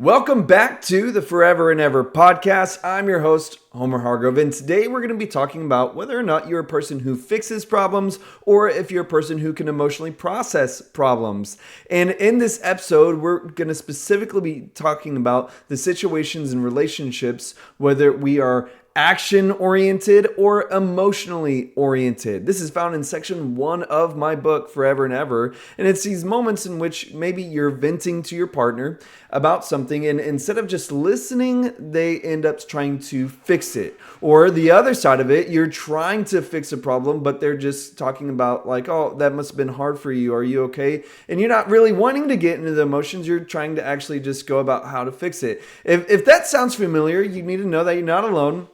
Welcome back to the Forever and Ever podcast. I'm your host, Homer Hargrove, and today we're going to be talking about whether or not you're a person who fixes problems or if you're a person who can emotionally process problems. And in this episode, we're going to specifically be talking about the situations and relationships, whether we are action-oriented or emotionally oriented. This is found in section 1 of my book, Forever and Ever, and it's these moments in which maybe you're venting to your partner about something, and instead of just listening, they end up trying to fix it. Or the other side of it, you're trying to fix a problem, but they're just talking about like, oh, that must have been hard for you. Are you okay? And you're not really wanting to get into the emotions. You're trying to actually just go about how to fix it. If that sounds familiar, you need to know that you're not alone.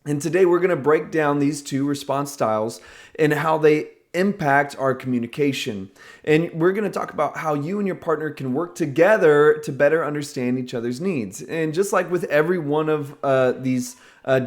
And today we're going to break down these two response styles and how they impact our communication. And we're going to talk about how you and your partner can work together to better understand each other's needs. And just like with every one of these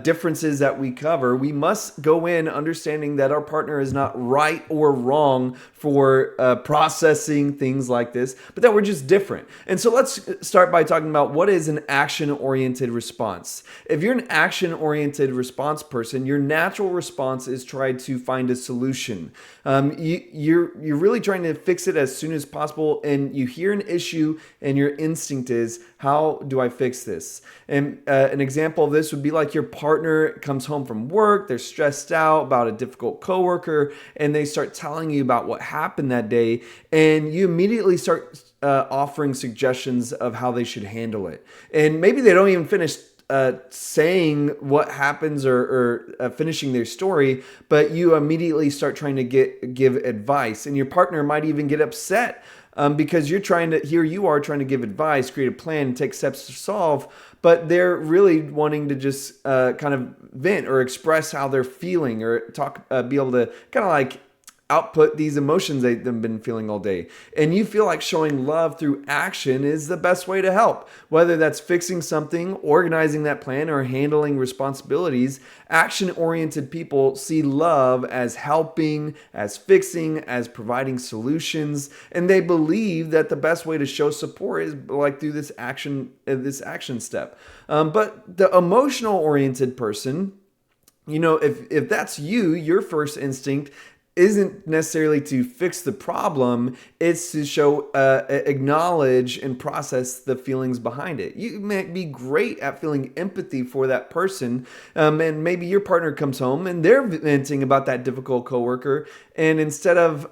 differences that we cover, we must go in understanding that our partner is not right or wrong for processing things like this, but that we're just different. And so let's start by talking about what is an action-oriented response. If you're an action-oriented response person, your natural response is try to find a solution. You're really trying to fix it as soon as possible, and you hear an issue and your instinct is, how do I fix this? And an example of this would be like your partner comes home from work, they're stressed out about a difficult coworker, and they start telling you about what happened that day, and you immediately start offering suggestions of how they should handle it. And maybe they don't even finish saying what happens or finishing their story, but you immediately start trying to give advice, and your partner might even get upset because you're trying to, here you are trying to give advice, create a plan, take steps to solve, but they're really wanting to just kind of vent or express how they're feeling or talk, be able to kind of like output these emotions they've been feeling all day. And you feel like showing love through action is the best way to help. Whether that's fixing something, organizing that plan, or handling responsibilities, action-oriented people see love as helping, as fixing, as providing solutions, and they believe that the best way to show support is like through this action step. But the emotional-oriented person, you know, if that's you, your first instinct isn't necessarily to fix the problem, it's to show, acknowledge and process the feelings behind it. You might be great at feeling empathy for that person, and maybe your partner comes home and they're venting about that difficult coworker, and instead of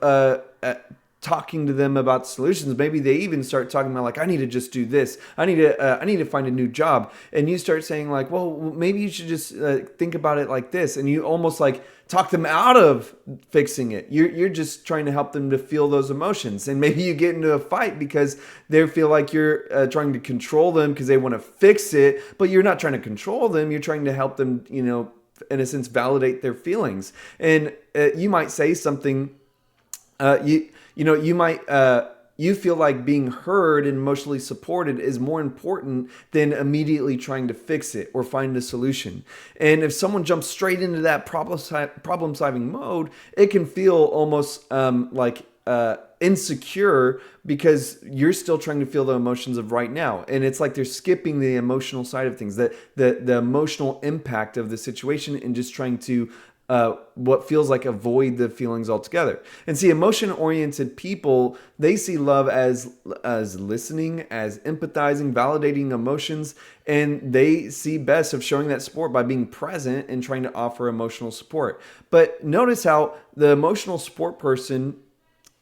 talking to them about solutions, maybe they even start talking about like, I need to just do this. I need to find a new job. And you start saying like, well, maybe you should just think about it like this. And you almost like talk them out of fixing it. You're just trying to help them to feel those emotions. And maybe you get into a fight because they feel like you're trying to control them because they want to fix it, but you're not trying to control them. You're trying to help them, you know, in a sense, validate their feelings. And you might say something, you feel like being heard and emotionally supported is more important than immediately trying to fix it or find a solution. And if someone jumps straight into that problem-solving mode, it can feel almost like insecure because you're still trying to feel the emotions of right now. And it's like they're skipping the emotional side of things, the emotional impact of the situation, and just trying to what feels like avoid the feelings altogether. And see, emotion-oriented people, they see love as listening, as empathizing, validating emotions, and they see best of showing that support by being present and trying to offer emotional support. But notice how the emotional support person,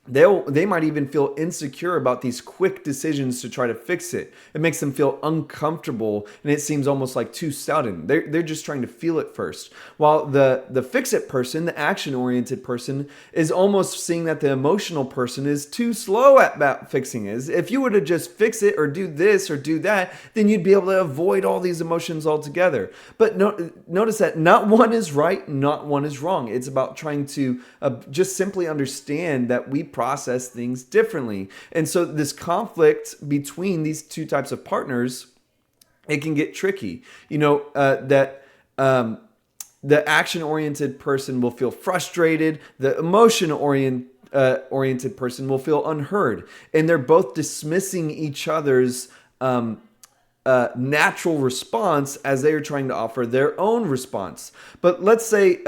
they might even feel insecure about these quick decisions to try to fix it. It makes them feel uncomfortable, and it seems almost like too sudden. They're just trying to feel it first. While the fix-it person, the action-oriented person, is almost seeing that the emotional person is too slow at fixing it. If you were to just fix it or do this or do that, then you'd be able to avoid all these emotions altogether. But notice that not one is right, not one is wrong. It's about trying to just simply understand that we process things differently. And so this conflict between these two types of partners, it can get tricky. You know, the action-oriented person will feel frustrated. The emotion-oriented person will feel unheard. And they're both dismissing each other's natural response as they are trying to offer their own response. But let's say,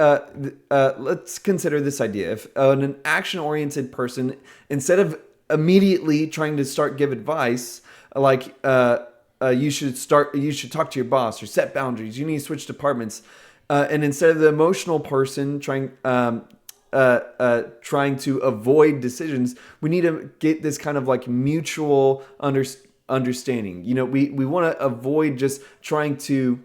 let's consider this idea. If an action-oriented person, instead of immediately trying to start give advice, like you should talk to your boss or set boundaries, you need to switch departments, and instead of the emotional person trying to avoid decisions, we need to get this kind of like mutual understanding. We want to avoid just trying to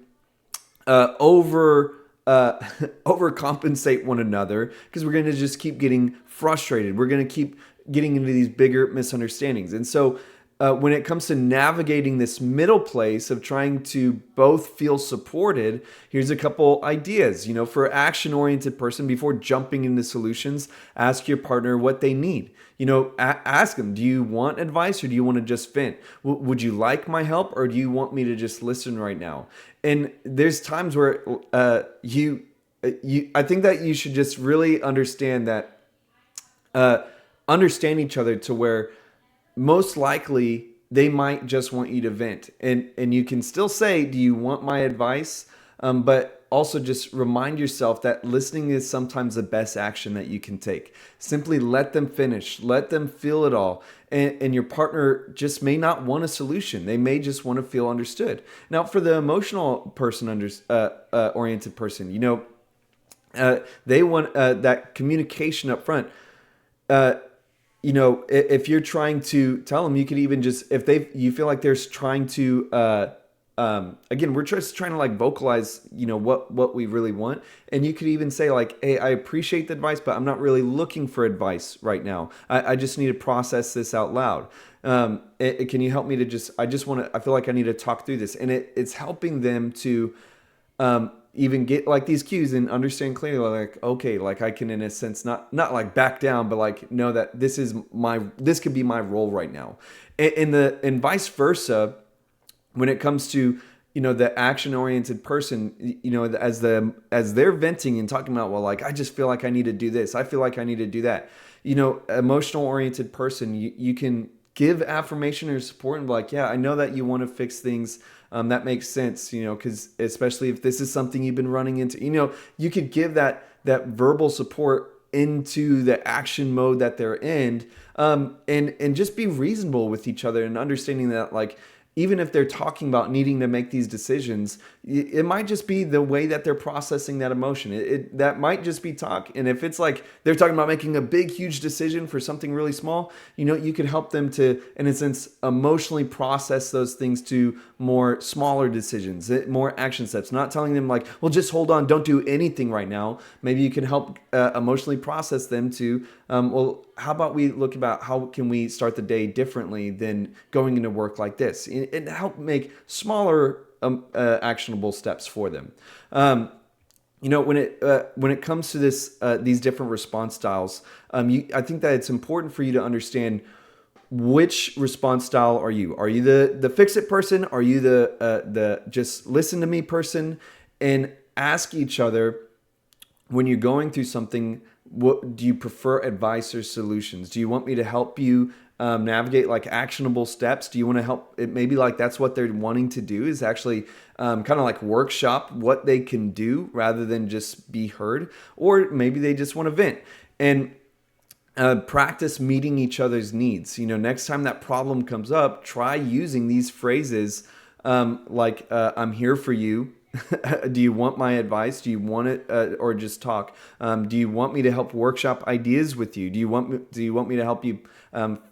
overcompensate one another, because we're going to just keep getting frustrated. We're going to keep getting into these bigger misunderstandings. And so when it comes to navigating this middle place of trying to both feel supported, here's a couple ideas. For an action-oriented person, before jumping into solutions, ask your partner what they need. Ask them, do you want advice or do you want to just vent? Would you like my help or do you want me to just listen right now? And there's times where I think that you should just really understand that, understand each other to where most likely they might just want you to vent, and you can still say, do you want my advice? But also just remind yourself that listening is sometimes the best action that you can take. Simply let them finish, let them feel it all. And your partner just may not want a solution. They may just want to feel understood. Now, for the emotional person, oriented person, they want that communication up front. If you're trying to tell them, you could even just, you feel like they're trying to, again, we're just trying to like vocalize, what we really want. And you could even say like, hey, I appreciate the advice, but I'm not really looking for advice right now. I just need to process this out loud. Can you help me to I feel like I need to talk through this. And it's helping them to, even get like these cues and understand clearly, like, okay, like I can, in a sense, not like back down, but like know that this could be my role right now. And vice versa, when it comes to, the action-oriented person, as they're venting and talking about, well, like, I just feel like I need to do this. I feel like I need to do that. Emotional-oriented person, you can give affirmation or support and be like, yeah, I know that you want to fix things. That makes sense, because especially if this is something you've been running into, you could give that verbal support into the action mode that they're in, and just be reasonable with each other and understanding that, like, even if they're talking about needing to make these decisions, it might just be the way that they're processing that emotion. That might just be talk. And if it's like they're talking about making a big, huge decision for something really small, you could help them to, in a sense, emotionally process those things to more smaller decisions, more action steps. Not telling them like, well, just hold on, don't do anything right now. Maybe you can help emotionally process them to, well, how about we look about how can we start the day differently than going into work like this, and help make smaller actionable steps for them. When it comes to these different response styles, I think that it's important for you to understand which response style are you. Are you the fix it person? Are you the just listen to me person? And ask each other, when you're going through something, what do you prefer, advice or solutions? Do you want me to help you navigate like actionable steps? Do you want to help? It maybe like that's what they're wanting to do, is actually kind of like workshop what they can do rather than just be heard. Or maybe they just want to vent. And practice meeting each other's needs. Next time that problem comes up, try using these phrases like I'm here for you. Do you want my advice? Do you want it, or just talk? Do you want me to help workshop ideas with you? Do you want me to help you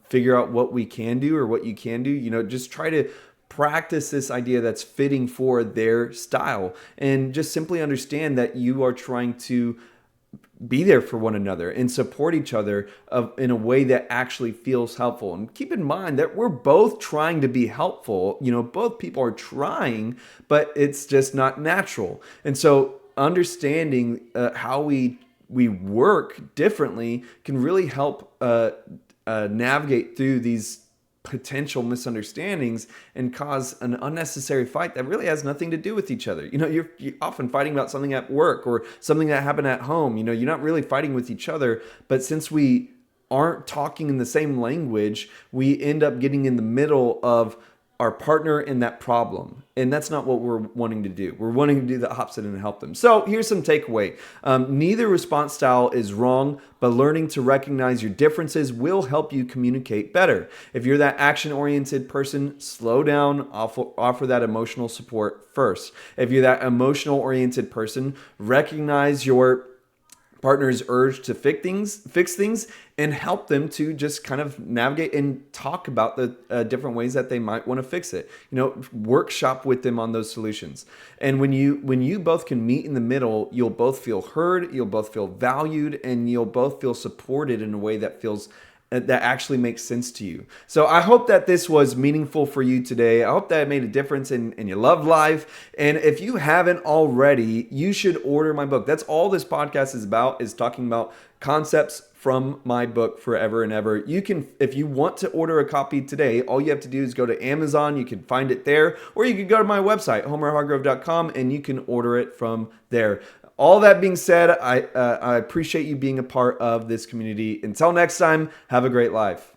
figure out what we can do or what you can do? Just try to practice this idea that's fitting for their style, and just simply understand that you are trying to be there for one another and support each other in a way that actually feels helpful. And keep in mind that we're both trying to be helpful. Both people are trying, but it's just not natural. And so understanding how we work differently can really help navigate through these potential misunderstandings and cause an unnecessary fight that really has nothing to do with each other. You're often fighting about something at work or something that happened at home. You're not really fighting with each other, but since we aren't talking in the same language, we end up getting in the middle of our partner in that problem. And that's not what we're wanting to do. We're wanting to do the opposite and help them. So here's some takeaway. Neither response style is wrong, but learning to recognize your differences will help you communicate better. If you're that action-oriented person, slow down, offer that emotional support first. If you're that emotional-oriented person, recognize your partner's urge to fix things, and help them to just kind of navigate and talk about the different ways that they might want to fix it. Workshop with them on those solutions. And when you both can meet in the middle, you'll both feel heard, you'll both feel valued, and you'll both feel supported in a way that actually makes sense to you. So I hope that this was meaningful for you today. I hope that it made a difference in your love life. And if you haven't already, you should order my book. That's all this podcast is about, is talking about concepts from my book, Forever and Ever. You can, if you want to order a copy today, all you have to do is go to Amazon. You can find it there, or you can go to my website, homerhargrove.com, and you can order it from there. All that being said, I appreciate you being a part of this community. Until next time, have a great life.